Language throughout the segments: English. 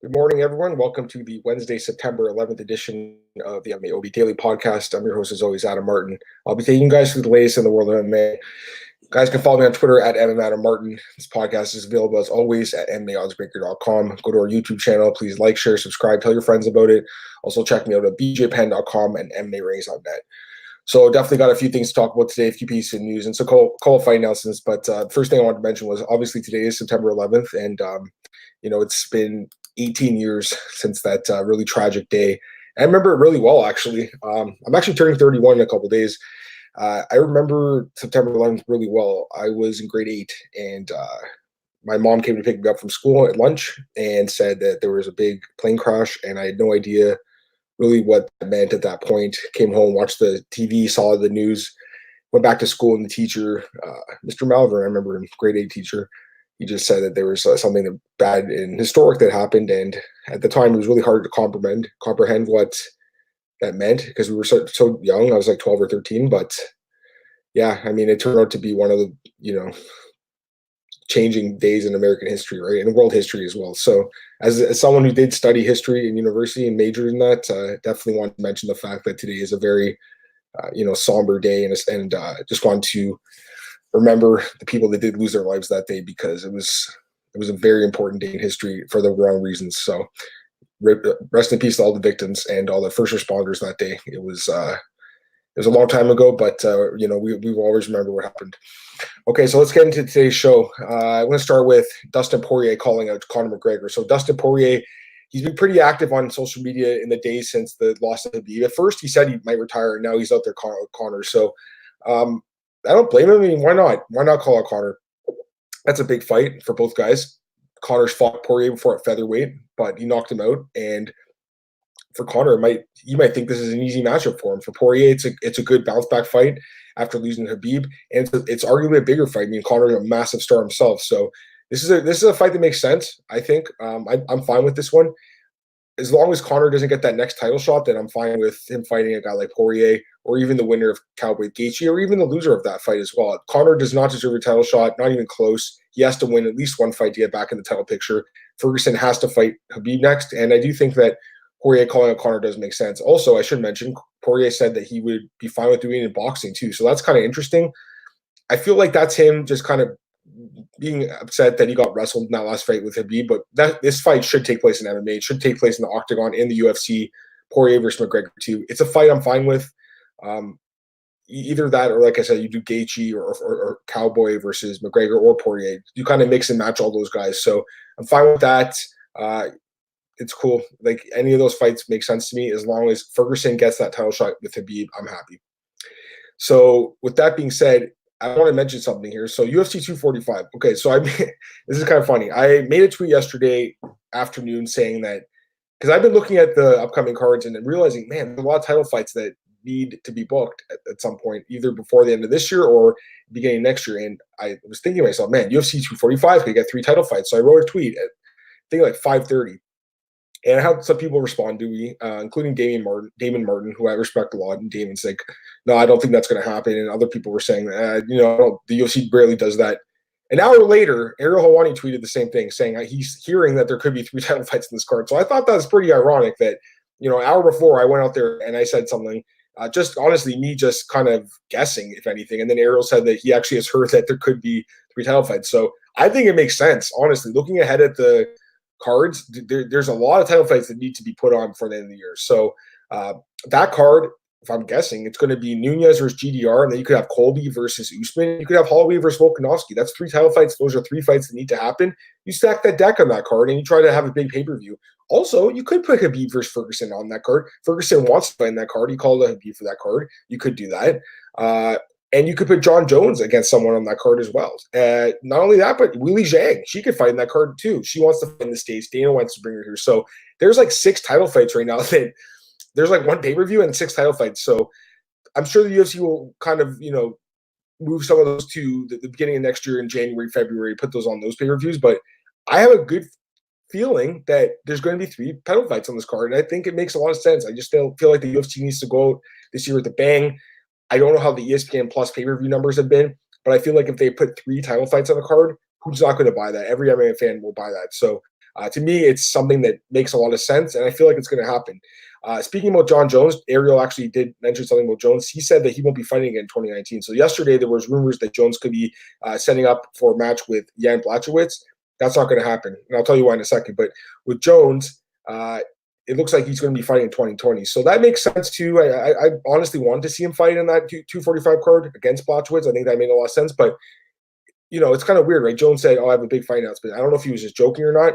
Good morning, everyone. Welcome to the Wednesday, September 11th edition of the MMAOB Daily podcast. I'm your host, as always, Adam Martin. I'll be taking you guys through the latest in the world of MMA. You guys can follow me on Twitter at MMAdamMartin. This podcast is available, as always, at MMAOddsbreaker.com. Go to our YouTube channel. Please like, share, subscribe, tell your friends about it. Also, check me out at bjpenn.com and MMARings.net. So definitely got a few things to talk about today, a few pieces of news, and so call fight announcements. But first thing I wanted to mention was obviously today is September 11th, and it's been 18 years since that really tragic day. I remember it really well, actually. I'm actually turning 31 in a couple of days. I remember September 11th really well. I was in grade 8, and my mom came to pick me up from school at lunch and said that there was a big plane crash, and I had no idea really what that meant at that point. Came home, watched the TV, saw the news, went back to school, and the teacher, Mr. Malver, I remember him, grade 8 teacher, he just said that there was something bad and historic that happened. And at the time, it was really hard to comprehend what that meant because we were so young. I was like 12 or 13. But yeah, I mean, it turned out to be one of the, changing days in American history, right? And world history as well. So as someone who did study history in university and majored in that, definitely want to mention the fact that today is a very, somber day. And just want to remember the people that did lose their lives that day because it was a very important day in history for the wrong reasons. So rest in peace to all the victims and all the first responders that day. It was a long time ago, but we will always remember what happened. Okay, so let's get into today's show. I want to start with Dustin Poirier calling out Conor McGregor. So Dustin Poirier, he's been pretty active on social media in the days since the loss of Habib. At first, he said he might retire, and now he's out there calling out Conor. So I don't blame him. I mean, why not? Why not call out Conor? That's a big fight for both guys. Conor's fought Poirier before at featherweight, but he knocked him out. And for Conor, you might think this is an easy matchup for him. For Poirier, it's a good bounce back fight after losing to Habib, and it's arguably a bigger fight. I mean, Conor's a massive star himself, so this is a fight that makes sense. I think I'm fine with this one. As long as Conor doesn't get that next title shot, then I'm fine with him fighting a guy like Poirier or even the winner of Cowboy Gaethje or even the loser of that fight as well. Conor does not deserve a title shot, not even close. He has to win at least one fight to get back in the title picture. Ferguson has to fight Habib next, and I do think that Poirier calling out Conor does make sense. Also, I should mention, Poirier said that he would be fine with doing it in boxing too, so that's kind of interesting. I feel like that's him just kind of being upset that he got wrestled in that last fight with Habib, but this fight should take place in MMA. It should take place in the octagon in the UFC. Poirier versus McGregor too. It's a fight I'm fine with. Either that or, like I said, you do Gaethje or Cowboy versus McGregor or Poirier. You kind of mix and match all those guys. So I'm fine with that. It's cool. Like any of those fights make sense to me as long as Ferguson gets that title shot with Habib. I'm happy. So with that being said, I want to mention something here. So UFC 245. Okay, so this is kind of funny. I made a tweet yesterday afternoon saying that because I've been looking at the upcoming cards and realizing, man, there's a lot of title fights that need to be booked at some point, either before the end of this year or beginning next year. And I was thinking to myself, man, UFC 245 could get 3 title fights. So I wrote a tweet at I think like 5:30. And I had some people respond to me, including Damon Martin, who I respect a lot. And Damon's like, no, I don't think that's going to happen. And other people were saying, the UFC rarely does that. An hour later, Ariel Helwani tweeted the same thing, saying he's hearing that there could be 3 title fights in this card. So I thought that was pretty ironic that, an hour before I went out there and I said something, just honestly, me just kind of guessing, if anything. And then Ariel said that he actually has heard that there could be 3 title fights. So I think it makes sense, honestly. Looking ahead at the cards, there's a lot of title fights that need to be put on before the end of the year. So that card, if I'm guessing, it's going to be Nunez versus GDR, and then you could have Colby versus Usman. You could have Holloway versus Volkanovski. That's 3 title fights. Those are 3 fights that need to happen. You stack that deck on that card, and you try to have a big pay-per-view. Also, you could put Habib versus Ferguson on that card. Ferguson wants to fight in that card. He called a Habib for that card. You could do that. And you could put Jon Jones against someone on that card as well. Not only that, but Weili Zhang, she could fight in that card too. She wants to fight in the States. Dana wants to bring her here. So there's like 6 title fights right now that there's like 1 pay-per-view and 6 title fights. So I'm sure the UFC will kind of, move some of those to the beginning of next year in January, February, put those on those pay-per-views. But I have a good feeling that there's going to be 3 title fights on this card. And I think it makes a lot of sense. I just feel like the UFC needs to go out this year with a bang. I don't know how the ESPN Plus pay-per-view numbers have been, but I feel like if they put 3 title fights on the card, who's not going to buy that? Every MMA fan will buy that. So To me, it's something that makes a lot of sense, and I feel like it's going to happen. Speaking about Jon Jones, Ariel actually did mention something about Jones. He said that he won't be fighting again in 2019. So yesterday there was rumors that Jones could be setting up for a match with Jan Blachowicz. That's not going to happen, and I'll tell you why in a second. But with Jones, it looks like he's going to be fighting in 2020. So that makes sense too. I honestly wanted to see him fight in that 245 card against Blachowicz. I think that made a lot of sense. But, it's kind of weird, right? Jones said, I have a big fight announcement. I don't know if he was just joking or not,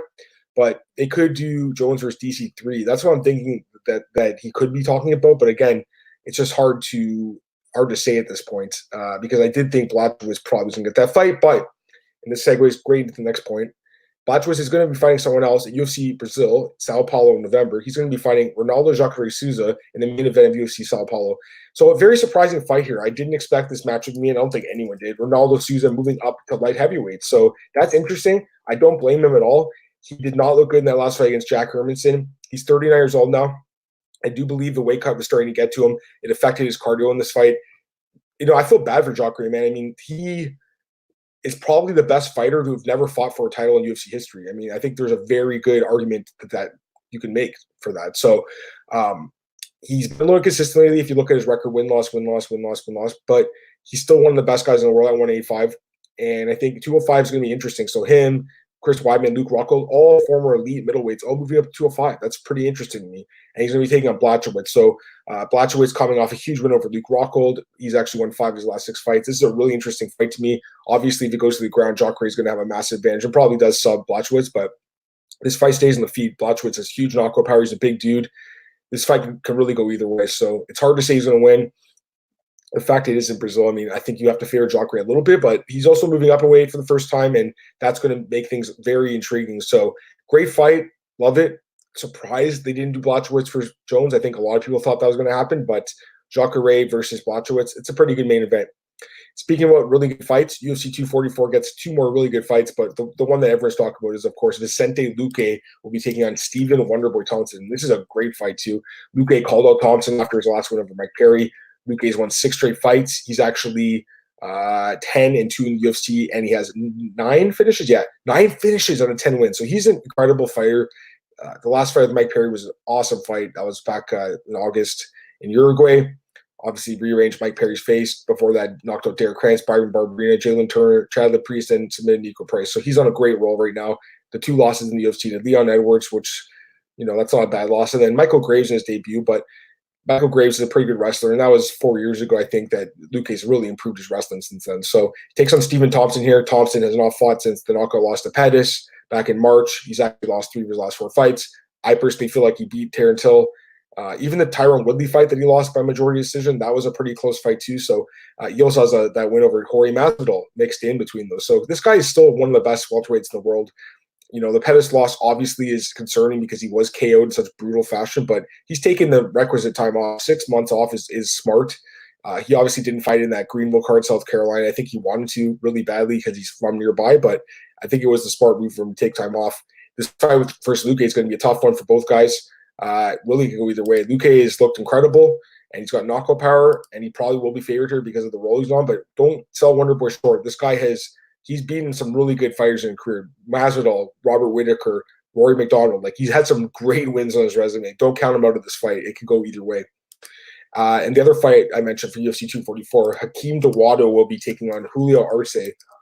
but they could do Jones versus DC3. That's what I'm thinking that he could be talking about. But again, it's just hard to say at this point because I did think Blachowicz probably was going to get that fight. But, and this segues great into the next point, Blachowicz is going to be fighting someone else at UFC Brazil, Sao Paulo in November. He's going to be fighting Ronaldo Souza in the main event of UFC Sao Paulo. So a very surprising fight here. I didn't expect this match with me, and I don't think anyone did. Ronaldo Souza moving up to light heavyweight. So that's interesting. I don't blame him at all. He did not look good in that last fight against Jack Hermanson. He's 39 years old now. I do believe the weight cut was starting to get to him. It affected his cardio in this fight. I feel bad for Jacare, man. I mean, he is probably the best fighter who've never fought for a title in UFC history. I mean, I think there's a very good argument that you can make for that. So he's been looking consistently. If you look at his record, win-loss, but he's still one of the best guys in the world at 185. And I think 205 is going to be interesting. So him, Chris Weidman, Luke Rockhold, all former elite middleweights, all moving up to 205. That's pretty interesting to me. And he's going to be taking on Blachowicz. So Blachowicz coming off a huge win over Luke Rockhold. He's actually won 5 of his last 6 fights. This is a really interesting fight to me. Obviously, if it goes to the ground, Jacare is going to have a massive advantage and probably does sub Blachowicz. But this fight stays on the feet. Blachowicz has huge knockout power. He's a big dude. This fight can really go either way. So it's hard to say he's going to win. The fact it is in Brazil, I mean, I think you have to favor Jacare a little bit, but he's also moving up in weight for the first time, and that's going to make things very intriguing. So great fight. Love it. Surprised they didn't do Blachowicz for Jones. I think a lot of people thought that was going to happen, but Jacare versus Blachowicz, it's a pretty good main event. Speaking about really good fights, UFC 244 gets 2 more really good fights, but the one that everyone's talking about is, of course, Vicente Luque will be taking on Stephen Wonderboy Thompson. This is a great fight, too. Luque called out Thompson after his last win over Mike Perry. Luque's won 6 straight fights. He's actually 10-2 in the UFC, and he has 9 finishes. Yeah, 9 finishes on a 10 win. So he's an incredible fighter. The last fight with Mike Perry was an awesome fight. That was back in August in Uruguay. Obviously, rearranged Mike Perry's face. Before that, knocked out Derek Krantz, Byron Barberena, Jalen Turner, Chad LaPriest, and submitted Nico Price. So he's on a great roll right now. The 2 losses in the UFC to Leon Edwards, which, that's not a bad loss. And then Michael Graves in his debut, but Michael Graves is a pretty good wrestler, and that was 4 years ago. I think that Luque's really improved his wrestling since then. So he takes on Stephen Thompson here. Thompson has not fought since the knockout loss to Pettis back in March. He's actually lost 3 of his last 4 fights. I personally feel like he beat Terrence Hill. Even the Tyron Woodley fight that he lost by majority decision, that was a pretty close fight too. So he also has that win over Jorge Masvidal mixed in between those. So this guy is still one of the best welterweights in the world. The Pettis loss obviously is concerning because he was KO'd in such brutal fashion, but he's taken the requisite time off. 6 months off is smart. He obviously didn't fight in that Greenville card, South Carolina. I think he wanted to really badly because he's from nearby, but I think it was the smart move for him to take time off. This fight with first Luque is going to be a tough one for both guys. Really can go either way. Luque has looked incredible, and he's got knockout power, and he probably will be favored here because of the role he's on, but don't sell Wonderboy short. This guy he's beaten some really good fighters in his career. Masvidal, Robert Whittaker, Rory McDonald. He's had some great wins on his resume. Don't count him out of this fight. It could go either way. And the other fight I mentioned for UFC 244, Hakeem Dawodu will be taking on Julio Arce.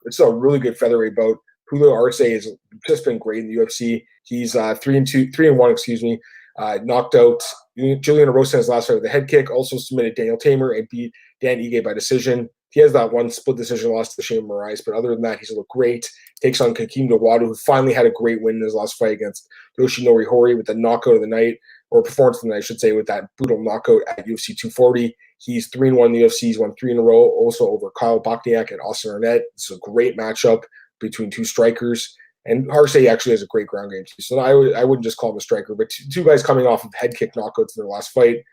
It's a really good featherweight bout. Julio Arce has just been great in the UFC. He's 3-1, excuse me. Knocked out Julian Erosa in his last fight with a head kick. Also submitted Daniel Tamer and beat Dan Ige by decision. He has that one split decision loss to Shane Moraes, but other than that, he's looked great. Takes on Hakeem Dawodu, who finally had a great win in his last fight against Yoshinori Horii with the knockout of the night, or performance of the night, I should say, with that brutal knockout at UFC 240. He's 3-1 in the UFC. He's won 3 in a row, also over Kyle Bochniak and Austin Arnett. This is a great matchup between 2 strikers. And Arce actually has a great ground game, too. So I wouldn't just call him a striker, but two guys coming off of head kick knockouts in their last fight.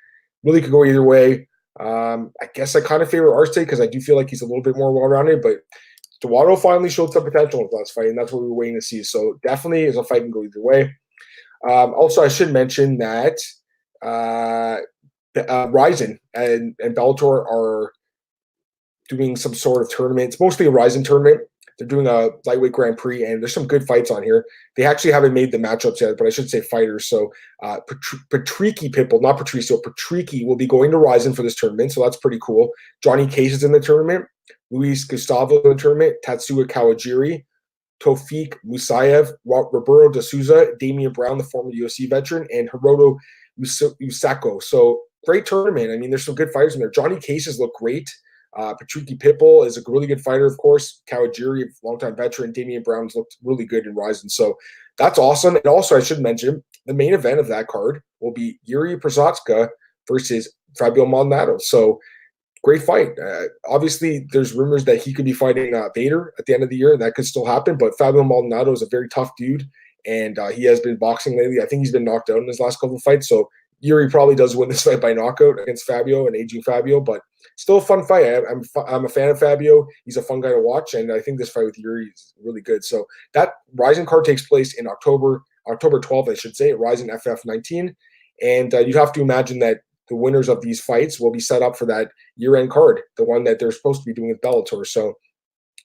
Really could go either way. I guess I kind of favor Arce because I do feel like he's a little bit more well-rounded, but Dawodu finally showed some potential in his last fight, and that's what we were waiting to see. So definitely is a fight can go either way. Also, I should mention that Ryzen and Bellator are doing some sort of tournament. It's mostly a Ryzen tournament They're doing a lightweight Grand Prix, and there's some good fights on here. They actually haven't made the matchups yet, but I should say fighters. So Patricky Pitbull, not Patricio, Patricky will be going to Ryzen for this tournament, so that's pretty cool. Johnny Case is in the tournament. Luis Gustavo in the tournament. Tatsuya Kawajiri. Tofik Musayev, Roberto de Souza, Damian Brown, the former UFC veteran, and Hiroto Usako. So great tournament. I mean, there's some good fighters in there. Johnny Cases look great. Patricky Pitbull is a really good fighter, of course. Kawajiri, longtime veteran. Damian Brown's looked really good in Ryzen. So that's awesome. And also, I should mention, the main event of that card will be Yuri Prochazka versus Fabio Maldonado. So great fight. Obviously, there's rumors that he could be fighting Bader at the end of the year, and that could still happen. But Fabio Maldonado is a very tough dude, and he has been boxing lately. I think he's been knocked out in his last couple of fights. So Yuri probably does win this fight by knockout against Fabio, an aging Fabio, but still a fun fight. I'm a fan of Fabio. He's a fun guy to watch, and I think this fight with Yuri is really good. So that Ryzen card takes place in October 12th, I should say, at Ryzen FF19, and you'd have to imagine that the winners of these fights will be set up for that year-end card, the one that they're supposed to be doing with Bellator. So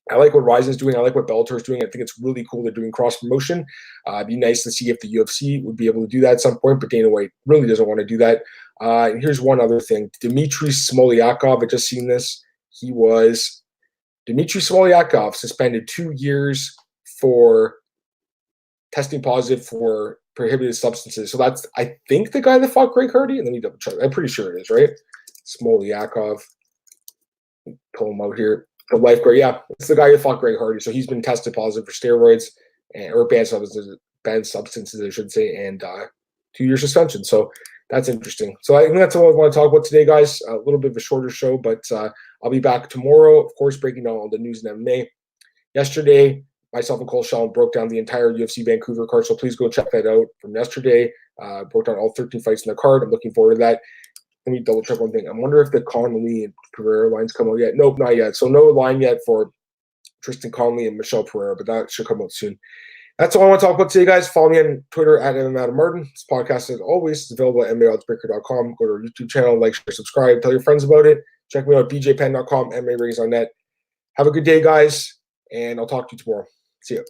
I like what Ryzen's doing. I like what Bellator is doing. I think it's really cool they're doing cross-promotion. It'd be nice to see if the UFC would be able to do that at some point, but Dana White really doesn't want to do that. And here's one other thing. Dmitry Smolyakov, I just seen this. Dmitry Smolyakov suspended 2 years for testing positive for prohibited substances. So that's, I think, the guy that fought Greg Hardy. Let me double check. I'm pretty sure it is, right? Smolyakov. Pull him out here. The life grade, yeah, it's the guy who fought Greg Hardy. So he's been tested positive for steroids or banned substances, I should say, and 2 year suspension. So that's interesting. So I think that's all I want to talk about today, guys. A little bit of a shorter show, but I'll be back tomorrow, of course, breaking down all the news in MMA. Yesterday, myself and Cole Shalom broke down the entire UFC Vancouver card, so please go check that out from yesterday. Broke down all 13 fights in the card. I'm looking forward to that. Let me double check one thing. I wonder if the Conley and Pereira lines come out yet. Nope, not yet. So no line yet for Tristan Conley and Michelle Pereira, but that should come out soon. That's all I want to talk about today, guys. Follow me on Twitter at MMAOB. This podcast, as always, is available at MMAOddsbreaker.com. Go to our YouTube channel, like, share, subscribe. Tell your friends about it. Check me out at bjpenn.com, MMA Ratings on net. Have a good day, guys, and I'll talk to you tomorrow. See you.